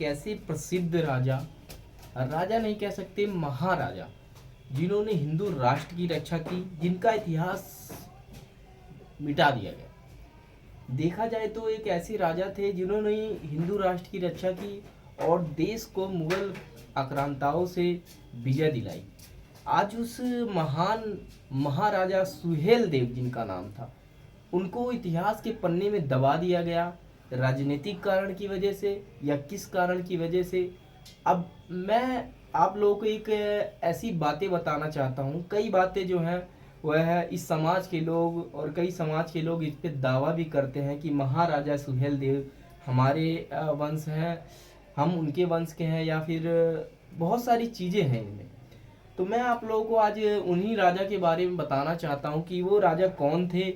एक ऐसे प्रसिद्ध राजा, राजा नहीं कह सकते, महाराजा, जिन्होंने हिंदू राष्ट्र की रक्षा की, जिनका इतिहास मिटा दिया गया। देखा जाए तो एक ऐसे राजा थे जिन्होंने हिंदू राष्ट्र की रक्षा की और देश को मुगल आक्रांताओं से विजय दिलाई। आज उस महान महाराजा सुहेल देव जिनका नाम था, उनको इतिहास के पन्ने में दबा दिया गया, राजनीतिक कारण की वजह से या किस कारण की वजह से। अब मैं आप लोगों को एक ऐसी बातें बताना चाहता हूँ। कई बातें जो हैं वह है इस समाज के लोग और कई समाज के लोग इस पे दावा भी करते हैं कि महाराजा सुहेल देव हमारे वंश हैं, हम उनके वंश के हैं, या फिर बहुत सारी चीज़ें हैं इनमें। तो मैं आप लोगों को आज उन्हीं राजा के बारे में बताना चाहता हूँ कि वो राजा कौन थे,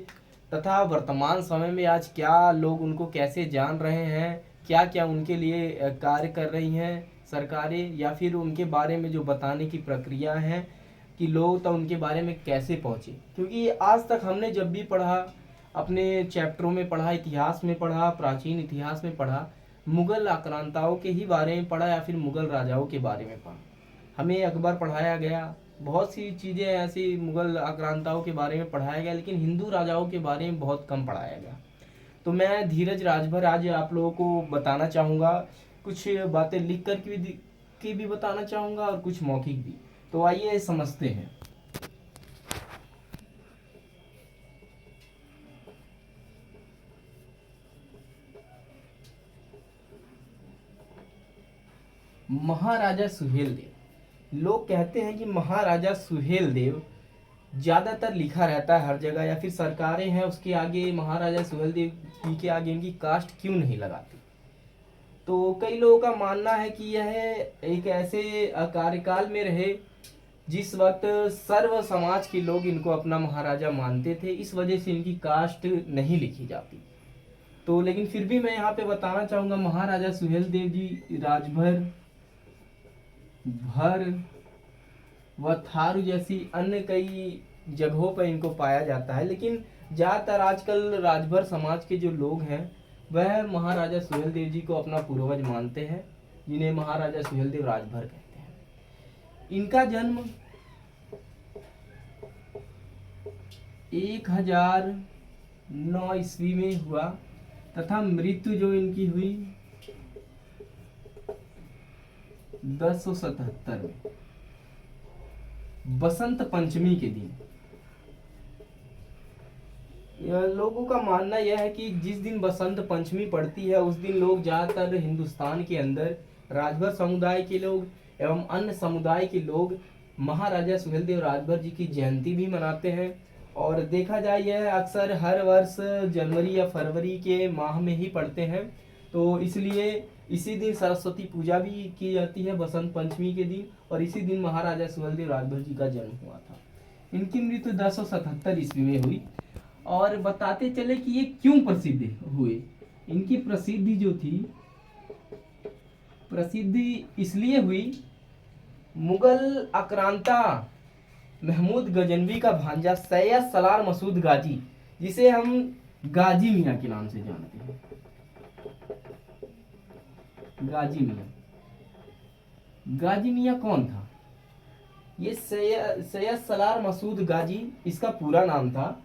तथा वर्तमान समय में आज क्या लोग उनको कैसे जान रहे हैं, क्या क्या उनके लिए कार्य कर रही हैं सरकारें, या फिर उनके बारे में जो बताने की प्रक्रिया है कि लोग तो उनके बारे में कैसे पहुँचे। क्योंकि आज तक हमने जब भी पढ़ा, अपने चैप्टरों में पढ़ा, इतिहास में पढ़ा, प्राचीन इतिहास में पढ़ा, मुगल आक्रांताओं के ही बारे में पढ़ा या फिर मुगल राजाओं के बारे में पढ़ा। हमें अकबर पढ़ाया गया, बहुत सी चीज़ें ऐसी मुगल आक्रांताओं के बारे में पढ़ाया गया, लेकिन हिंदू राजाओं के बारे में बहुत कम पढ़ाया गया। तो मैं धीरज राजभर आज आप लोगों को बताना चाहूँगा, कुछ बातें लिख कर के भी बताना चाहूँगा और कुछ मौखिक भी। तो आइए समझते हैं। महाराजा सुहेल देव, लोग कहते हैं कि महाराजा सुहेल देव ज़्यादातर लिखा रहता है हर जगह, या फिर सरकारें हैं उसके आगे महाराजा सुहेल देव जी के आगे इनकी कास्ट क्यों नहीं लगाती। तो कई लोगों का मानना है कि यह एक ऐसे कार्यकाल में रहे जिस वक्त सर्व समाज के लोग इनको अपना महाराजा मानते थे, इस वजह से इनकी कास्ट नहीं लिखी जाती। तो लेकिन फिर भी मैं यहाँ पे बताना चाहूँगा, महाराजा सुहेल देव जी राजभर, भर व थारू जैसी अन्य कई जगहों पर इनको पाया जाता है, लेकिन ज़्यादातर आजकल राजभर समाज के जो लोग हैं वह महाराजा सुहेल देव जी को अपना पूर्वज मानते हैं, जिन्हें महाराजा सुहेल देव राजभर कहते हैं। इनका जन्म 1009 ईस्वी में हुआ तथा मृत्यु जो इनकी हुई 1077 में, बसंत पंचमी के दिन। लोगों का मानना यह है कि जिस दिन बसंत पंचमी पड़ती है उस दिन लोग ज़्यादातर हिंदुस्तान के अंदर राजभर समुदाय के लोग एवं अन्य समुदाय के लोग महाराजा सुहेल देव राजभर जी की जयंती भी मनाते हैं। और देखा जाए यह अक्सर हर वर्ष जनवरी या फरवरी के माह में ही पड़ते हैं, तो इसलिए इसी दिन सरस्वती पूजा भी की जाती है बसंत पंचमी के दिन, और इसी दिन महाराजा सुहेल देव राजभर जी का जन्म हुआ था। इनकी मृत्यु 1077 ईस्वी में हुई। और बताते चले कि ये क्यों प्रसिद्ध हुए। इनकी प्रसिद्धि जो थी, प्रसिद्धि इसलिए हुई, मुगल आक्रांता महमूद गजनवी का भांजा सैयद सलार मसूद गाजी, जिसे हम गाजी मियाँ के नाम से जानते हैं, गाजी मियाँ। गाजी मियाँ कौन था? ये सैयद सलार मसूद गाजी इसका पूरा नाम था।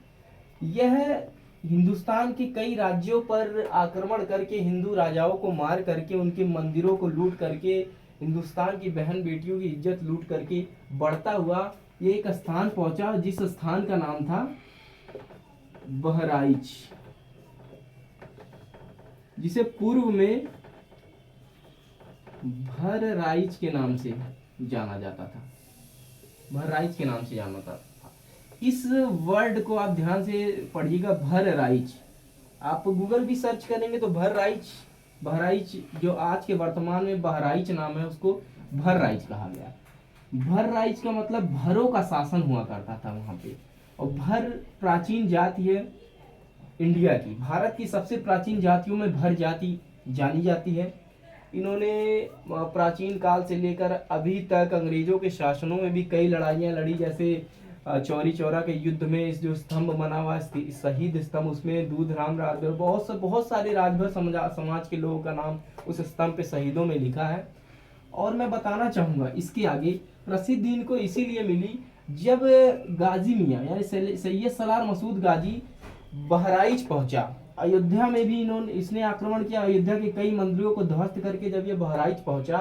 यह हिंदुस्तान के कई राज्यों पर आक्रमण करके हिंदू राजाओं को मार करके उनके मंदिरों को लूट करके हिंदुस्तान की बहन बेटियों की इज्जत लूट करके बढ़ता हुआ ये एक स्थान पहुंचा जिस स्थान का नाम था बहराइच, जिसे पूर्व में भरराइच के नाम से जाना जाता था। भरराइच के नाम से जाना जाता था। इस वर्ड को आप ध्यान से पढ़िएगा, भरराइच। आप गूगल भी सर्च करेंगे तो भरराइच, बहराइच जो आज के वर्तमान में बहराइच नाम है उसको भरराइच कहा गया। भरराइच का मतलब भरों का शासन हुआ करता था वहां पे। और भर प्राचीन जाति है इंडिया की, भारत की सबसे प्राचीन जातियों में भर जाति जानी जाती है। इन्होंने प्राचीन काल से लेकर अभी तक अंग्रेजों के शासनों में भी कई लड़ाइयाँ लड़ी, जैसे चौरी चौरा के युद्ध में इस जो स्तंभ बना हुआ है शहीद स्तंभ, उसमें दूधराम राजभर, बहुत सारे राजभर समाज के लोगों का नाम उस स्तंभ पे शहीदों में लिखा है। और मैं बताना चाहूंगा इसके आगे, प्रसिद्धि इनको इसीलिए मिली जब गाजी मियाँ यानी सैयद सलार मसूद गाजी बहराइच पहुंचा। अयोध्या में भी इसने आक्रमण किया, अयोध्या के कई मंदिरों को ध्वस्त करके जब ये बहराइच पहुंचा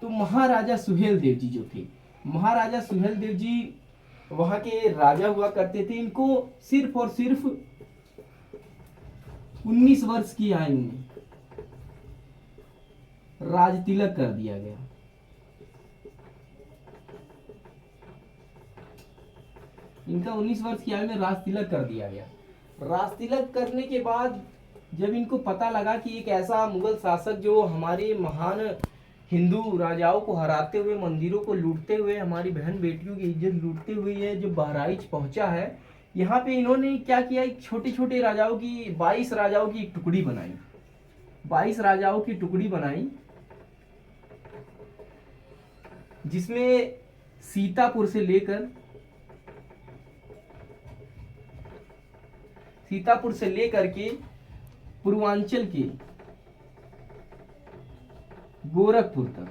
तो महाराजा सुहेल देव जी जो थे, महाराजा सुहेल देव जी वहां के राजा हुआ करते थे। इनको सिर्फ और सिर्फ 19 वर्ष की आयु में राज तिलक कर दिया गया। इनका 19 वर्ष की आयु में राज तिलक कर दिया गया। राज तिलक करने के बाद जब इनको पता लगा कि एक ऐसा मुगल शासक जो हमारे महान हिंदू राजाओं को हराते हुए, मंदिरों को लूटते हुए, हमारी बहन बेटियों की इज्जत लूटते हुए है जो बहराइच पहुंचा है, यहाँ पे इन्होंने क्या किया, एक छोटे छोटे राजाओं की 22 राजाओं की एक टुकड़ी बनाई। 22 राजाओं की टुकड़ी बनाई जिसमें सीतापुर से लेकर के पूर्वांचल के गोरखपुर तक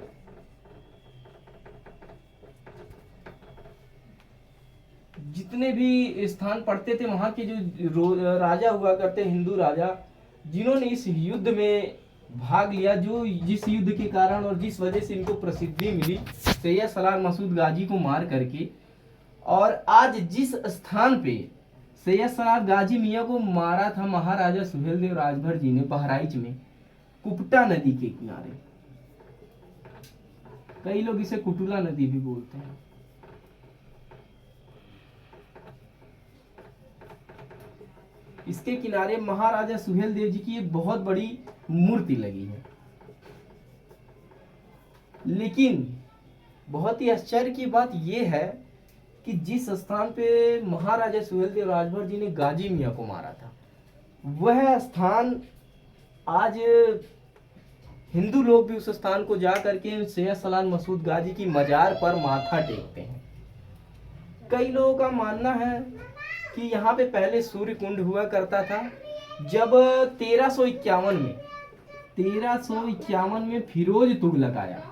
जितने भी स्थान पड़ते थे, वहां के जो राजा हुआ करते, हिंदू राजा जिन्होंने इस युद्ध में भाग लिया, जो जिस युद्ध के कारण और जिस वजह से इनको प्रसिद्धि मिली सैयद सलार मसूद गाजी को मार करके, और आज जिस स्थान पे सैयद सलार गाजी मियाँ को मारा था महाराजा सुहेल देव राजभर जी ने बहराइच में, कुपटा नदी के किनारे, कई लोग इसे कुटुला नदी भी बोलते हैं। इसके किनारे महाराजा सुहेल देव जी की एक बहुत बड़ी मूर्ति लगी है। लेकिन बहुत ही आश्चर्य की बात यह है कि जिस स्थान पे महाराजा सुहेल देव राजभर जी ने गाजी मियाँ को मारा था, वह स्थान आज हिंदू लोग भी उस स्थान को जा करके सैयद सलार मसूद गाजी की मजार पर माथा टेकते हैं। कई लोगों का मानना है कि यहाँ पे पहले सूर्य कुंड हुआ करता था। जब 1351 में फिरोज तुगलक आया,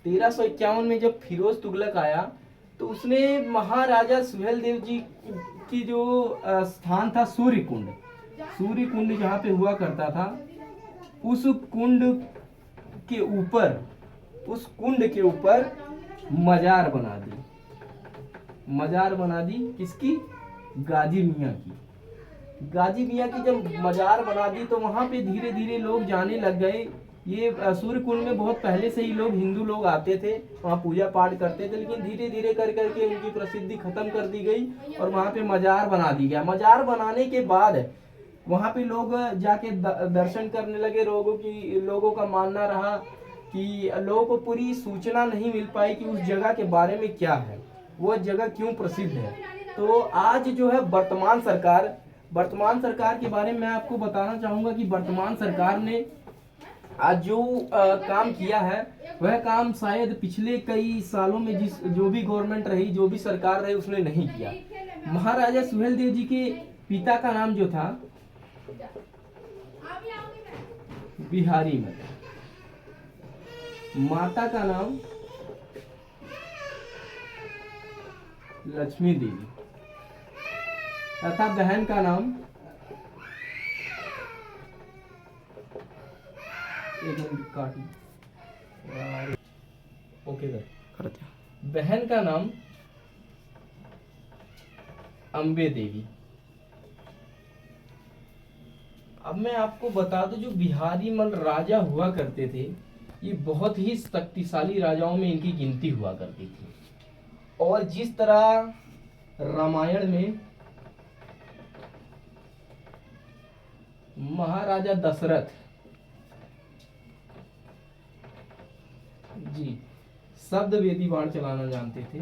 1351 में जब फिरोज तुगलक आया तो उसने महाराजा सुहेल देव जी की जो स्थान था सूर्य कुंड जहाँ पे हुआ करता था, उस कुंड के ऊपर मजार बना दी। किसकी? गाजी मियाँ की। गाजी मियाँ की जब मजार बना दी तो वहां पे धीरे धीरे लोग जाने लग गए। ये सूर्य कुंड में बहुत पहले से ही लोग, हिंदू लोग आते थे, वहाँ पूजा पाठ करते थे, लेकिन धीरे धीरे कर करके उनकी प्रसिद्धि खत्म कर दी गई और वहाँ पे मजार बना दी गया। मजार बनाने के बाद वहाँ पे लोग जाके दर्शन करने लगे। लोगों का मानना रहा कि लोगों को पूरी सूचना नहीं मिल पाई कि उस जगह के बारे में क्या है, वो जगह क्यों प्रसिद्ध है। तो आज जो है वर्तमान सरकार के बारे में मैं आपको बताना चाहूंगा कि वर्तमान सरकार ने आज जो काम किया है, वह काम शायद पिछले कई सालों में जो भी गवर्नमेंट रही, जो भी सरकार रही, उसने नहीं किया। महाराजा सुहेल देव जी के पिता का नाम जो था बिहारी मल, माता का नाम लक्ष्मी देवी तथा बहन का नाम, एक मिनट काटी, ओके कर दिया। बहन का नाम अम्बे देवी। अब मैं आपको बता दूं, जो बिहारी मल राजा हुआ करते थे, ये बहुत ही शक्तिशाली राजाओं में इनकी गिनती हुआ करती थी। और जिस तरह रामायण में महाराजा दशरथ जी शब्द वेदी बाण चलाना जानते थे,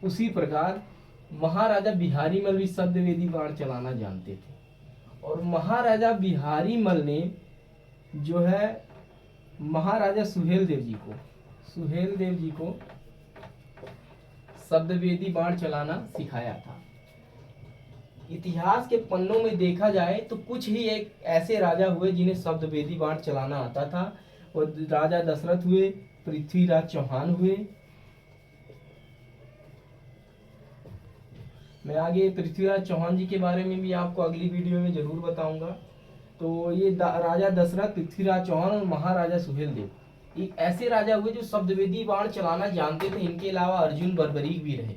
उसी प्रकार महाराजा बिहारी मल भी शब्द वेदी बाण चलाना जानते थे। और महाराजा बिहारी मल ने जो है महाराजा सुहेल देव जी को शब्दवेदी बाण चलाना सिखाया था। इतिहास के पन्नों में देखा जाए तो कुछ ही एक ऐसे राजा हुए जिन्हें शब्दवेदी बाण चलाना आता था। वो राजा दशरथ हुए, पृथ्वीराज चौहान हुए। मैं आगे पृथ्वीराज चौहान जी के बारे में भी आपको अगली वीडियो में जरूर बताऊंगा। तो ये राजा दशरथ, पृथ्वीराज चौहान और महाराजा सुहेलदेव एक ऐसे राजा हुए जो शब्दवेदी बाण चलाना जानते थे। इनके अलावा अर्जुन बर्बरीक भी रहे।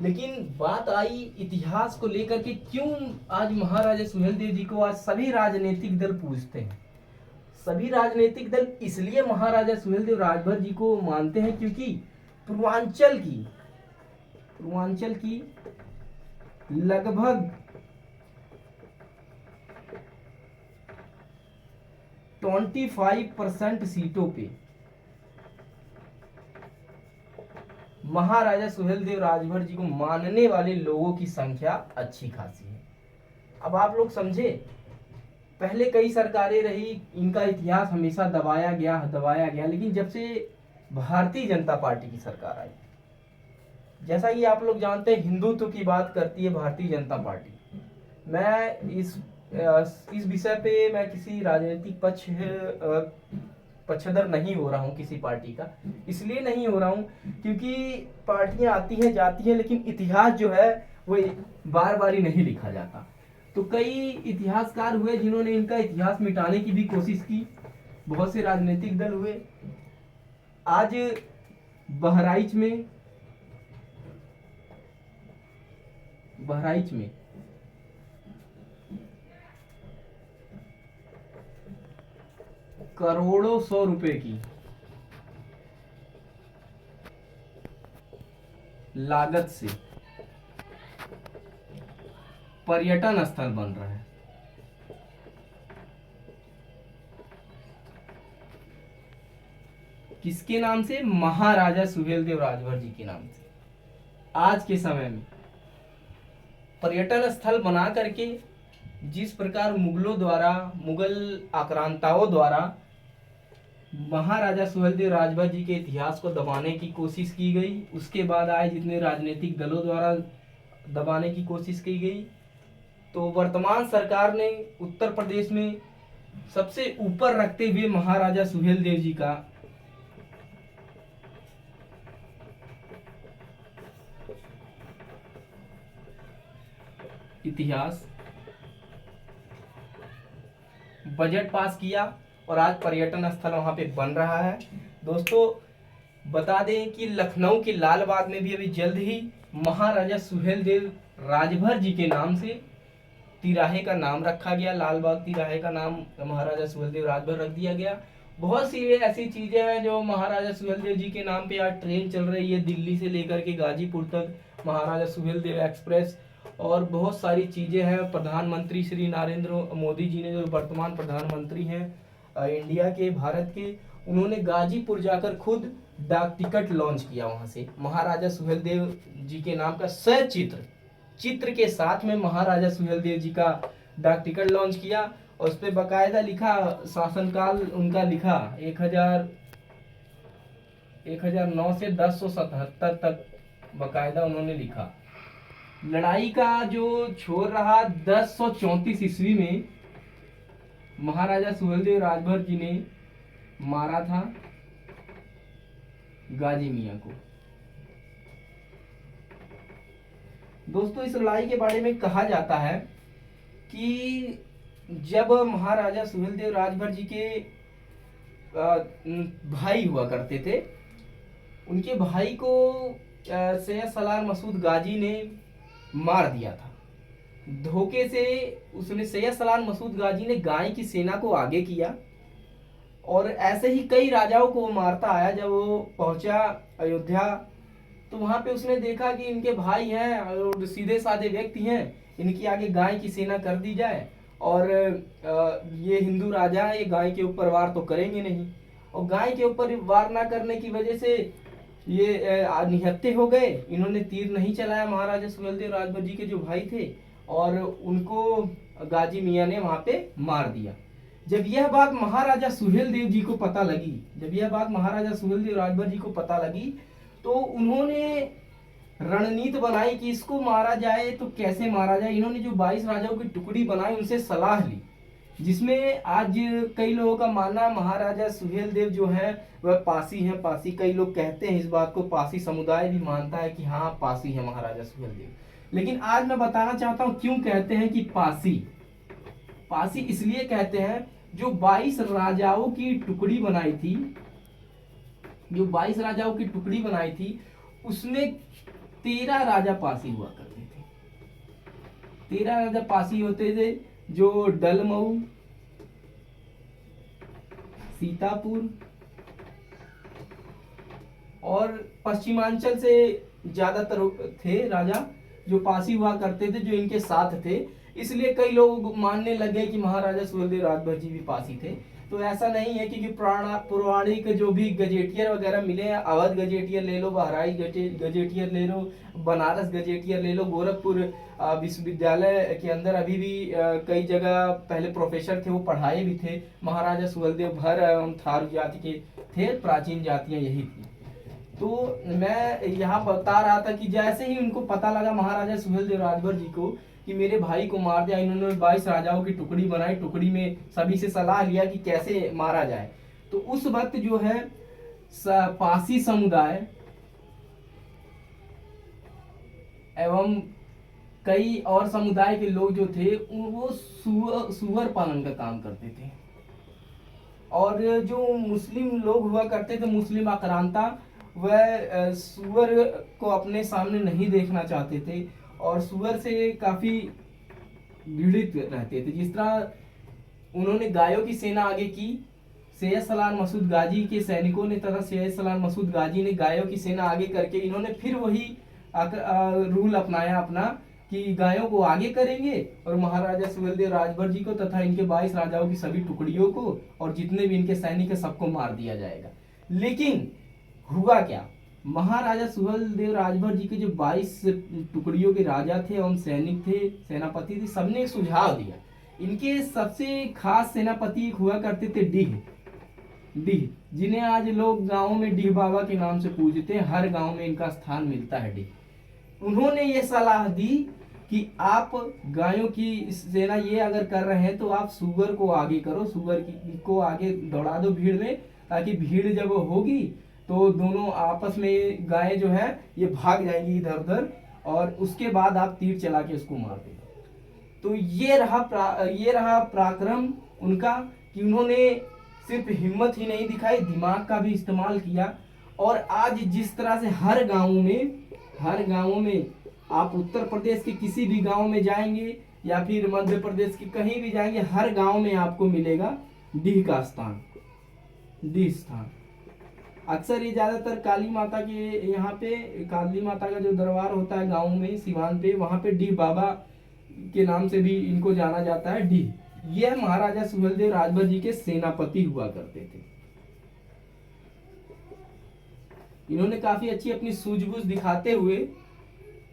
लेकिन बात आई इतिहास को लेकर के, क्यों आज महाराजा सुहेलदेव जी को आज सभी राजनीतिक दल पूजते हैं। सभी राजनीतिक दल इसलिए महाराजा सुहेलदेव राजभर जी को मानते हैं क्योंकि पूर्वांचल की लगभग 25% सीटों पे महाराजा सुहेलदेव राजभर जी को मानने वाले लोगों की संख्या अच्छी खासी है। अब आप लोग समझे, पहले कई सरकारें रही, इनका इतिहास हमेशा दबाया गया, लेकिन जब से भारतीय जनता पार्टी की सरकार आई, जैसा कि आप लोग जानते हैं हिंदुत्व की बात करती है भारतीय जनता पार्टी। मैं इस विषय पे मैं किसी राजनीतिक पक्षधर नहीं हो रहा हूँ किसी पार्टी का। इसलिए नहीं हो रहा हूँ क्योंकि पार्टियां आती हैं जाती हैं, लेकिन इतिहास जो है वो बार बार ही नहीं लिखा जाता। तो कई इतिहासकार हुए जिन्होंने इनका इतिहास मिटाने की भी कोशिश की। बहुत से राजनीतिक दल हुए। आज बहराइच में करोड़ों 100 रुपए की लागत से पर्यटन स्थल बन रहा है। किसके नाम से? महाराजा सुहेलदेव राजभर जी के नाम से। आज के समय में पर्यटन स्थल बना करके जिस प्रकार मुगल आक्रांताओं द्वारा महाराजा सुहेलदेव राजभर जी के इतिहास को दबाने की कोशिश की गई, उसके बाद आए जितने राजनीतिक दलों द्वारा दबाने की कोशिश की गई, तो वर्तमान सरकार ने उत्तर प्रदेश में सबसे ऊपर रखते हुए महाराजा सुहेलदेव जी का इतिहास बजट पास किया और आज पर्यटन स्थल वहां पे बन रहा है। दोस्तों बता दें कि लखनऊ के लाल बाग में भी अभी जल्द ही महाराजा सुहेलदेव राजभर जी के नाम से तिराहे का नाम रखा गया। लाल बाग तिराहे का नाम महाराजा सुहेलदेव राजभर रख दिया गया। बहुत सी ऐसी चीजें हैं जो महाराजा सुहेलदेव जी के नाम पे आज ट्रेन चल रही है, दिल्ली से लेकर के गाजीपुर तक महाराजा सुहेलदेव एक्सप्रेस, और बहुत सारी चीजें हैं। प्रधानमंत्री श्री नरेंद्र मोदी जी ने, जो वर्तमान प्रधानमंत्री हैं इंडिया के, भारत के, उन्होंने गाजीपुर जाकर खुद डाक टिकट लॉन्च किया। वहां से महाराजा सुहेलदेव जी के नाम का चित्र के साथ में महाराजा सुहेलदेव जी का डाक टिकट लॉन्च किया, और उस पर बाकायदा लिखा, शासनकाल उनका लिखा 1009 से 1077 तक बाकायदा उन्होंने लिखा। लड़ाई का जो छोर रहा 1034 ईस्वी में महाराजा सुहेलदेव राजभर जी ने मारा था गाजी मियां को। दोस्तों इस लड़ाई के बारे में कहा जाता है कि जब महाराजा सुहेलदेव राजभर जी के भाई हुआ करते थे, उनके भाई को सैयद सलार मसूद गाजी ने मार दिया था। धोखे से उसने, सैयद सलार मसूद गाजी ने गाय की सेना को आगे किया और ऐसे ही कई राजाओं को मारता आया। जब वो पहुंचा अयोध्या तो वहां पे उसने देखा कि इनके भाई हैं और सीधे साधे व्यक्ति हैं, इनकी आगे गाय की सेना कर दी जाए और ये हिंदू राजा है, ये गाय के ऊपर वार तो करेंगे नहीं। और गाय के ऊपर वार ना करने की वजह से ये निहत्थे हो गए। इन्होंने तीर नहीं चलाया महाराजा सुहेलदेव राजभर जी के जो भाई थे, और उनको गाजी मियां ने वहां पे मार दिया। जब यह बात महाराजा सुहेलदेव जी को पता लगी, तो उन्होंने रणनीति बनाई कि इसको मारा जाए तो कैसे मारा जाए। इन्होंने जो 22 राजाओं की टुकड़ी बनाई उनसे सलाह ली, जिसमें आज कई लोगों का मानना महाराजा सुहेलदेव जो है वह पासी है। पासी कई लोग कहते हैं इस बात को, पासी समुदाय भी मानता है कि हाँ पासी है महाराजा सुहेलदेव। लेकिन आज मैं बताना चाहता हूं क्यों कहते हैं कि पासी। पासी इसलिए कहते हैं, जो 22 राजाओं की टुकड़ी बनाई थी, जो 22 राजाओं की टुकड़ी बनाई थी उसमें 13 राजा पासी हुआ करते थे। 13 राजा पासी होते थे, जो डलमऊ, सीतापुर और पश्चिमांचल से ज्यादातर थे राजा जो पासी हुआ करते थे, जो इनके साथ थे। इसलिए कई लोग मानने लगे कि महाराजा सुहेलदेव राजभर जी भी पासी थे। तो ऐसा नहीं है, क्योंकि पौराणिक जो भी गजेटियर वगैरह मिले हैं, अवध गजेटियर ले लो, बहराइच गजेटियर ले लो, बनारस गजेटियर ले लो, गोरखपुर विश्वविद्यालय के अंदर अभी भी कई जगह पहले प्रोफेसर थे, वो पढ़ाए भी थे। महाराजा सुहेलदेव भर एवं थारू जाति के थे, प्राचीन जातियां यही थी। तो मैं यहाँ बता रहा था कि जैसे ही उनको पता लगा महाराजा सुहेलदेव राजभर जी को कि मेरे भाई को मार दिया, इन्होंने 22 राजाओं की टुकड़ी बनाई, टुकड़ी में सभी से सलाह लिया कि कैसे मारा जाए। तो उस वक्त जो है पासी समुदाय एवं कई और समुदाय के लोग जो थे वो सुअर पालन का काम करते थे। और जो मुस्लिम लोग हुआ करते थे, मुस्लिम आक्रांता, वह सुअर को अपने सामने नहीं देखना चाहते थे और सुअर से काफी पीड़ित रहते थे। जिस तरह उन्होंने गायों की सेना आगे की, सैयद सलार मसूद गाजी के सैनिकों ने तथा सैयद सलार मसूद गाजी ने गायों की सेना आगे करके इन्होंने फिर वही रूल अपनाया अपना कि गायों को आगे करेंगे और महाराजा सुहेलदेव राजभर जी को तथा इनके 22 राजाओं की सभी टुकड़ियों को और जितने भी इनके सैनिक है सबको मार दिया जाएगा। लेकिन हुआ क्या, महाराजा सुहेलदेव राजभर जी के जो 22 टुकड़ियों के राजा थे एवं सैनिक थे, सेनापति थे, सबने एक सुझाव दिया। इनके सबसे खास सेनापति हुआ करते थे डीह, जिन्हें आज लोग गांव में डीह बाबा के नाम से पूजते हैं। हर गांव में इनका स्थान मिलता है डीह। उन्होंने ये सलाह दी कि आप गायों की सेना ये अगर कर रहे हैं तो आप सुअर को आगे करो, सुअर को आगे दौड़ा दो भीड़ में, ताकि भीड़ जब होगी तो दोनों आपस में गायें जो है ये भाग जाएंगी इधर उधर और उसके बाद आप तीर चला के उसको मार देंगे। तो ये रहा पराक्रम उनका कि उन्होंने सिर्फ हिम्मत ही नहीं दिखाई, दिमाग का भी इस्तेमाल किया। और आज जिस तरह से हर गांवों में आप उत्तर प्रदेश के किसी भी गांव में जाएंगे या फिर मध्य प्रदेश के कहीं भी जाएंगे, हर गांव में आपको मिलेगा डीह का स्थान, डीह स्थान। अक्सर ये ज्यादातर काली माता के यहाँ पे, काली माता का जो दरबार होता है गांव में सिवान पे, वहां पे डीह बाबा के नाम से भी इनको जाना जाता है। डीह ये महाराजा सुहेलदेव राजभर जी के सेनापति हुआ करते थे। इन्होंने काफी अच्छी अपनी सूझबूझ दिखाते हुए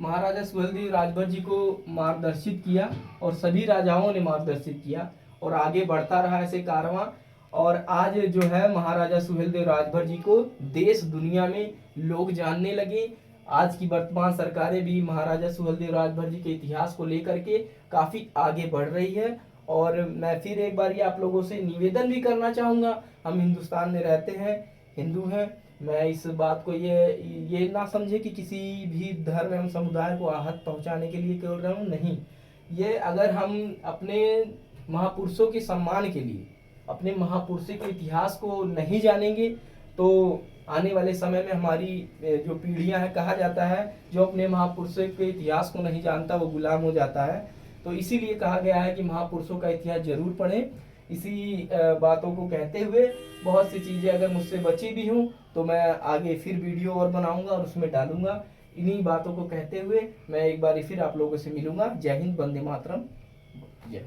महाराजा सुहेलदेव राजभर जी को मार्गदर्शित किया और सभी राजाओं ने मार्गदर्शित किया और आगे बढ़ता रहा ऐसे कारवां। और आज जो है महाराजा सुहेलदेव राजभर जी को देश दुनिया में लोग जानने लगे। आज की वर्तमान सरकारें भी महाराजा सुहेलदेव राजभर जी के इतिहास को लेकर के काफी आगे बढ़ रही है। और मैं फिर एक बार ये आप लोगों से निवेदन भी करना चाहूंगा, हम हिंदुस्तान में रहते हैं, हिंदू हैं, मैं इस बात को ये ना समझे कि किसी भी धर्म एवं समुदाय को आहत पहुंचाने के लिए बोल रहा हूँ, नहीं। ये अगर हम अपने महापुरुषों के सम्मान के लिए अपने महापुरुषों के इतिहास को नहीं जानेंगे तो आने वाले समय में हमारी जो पीढ़ियां हैं, कहा जाता है जो अपने महापुरुषों के इतिहास को नहीं जानता वो गुलाम हो जाता है। तो इसीलिए कहा गया है कि महापुरुषों का इतिहास जरूर पढ़ें। इसी बातों को कहते हुए बहुत सी चीज़ें अगर मुझसे बची भी हूँ तो मैं आगे फिर वीडियो और बनाऊंगा और उसमें डालूंगा। इन्हीं बातों को कहते हुए मैं एक बार फिर आप लोगों से मिलूंगा। जय हिंद, वंदे मातरम, जय।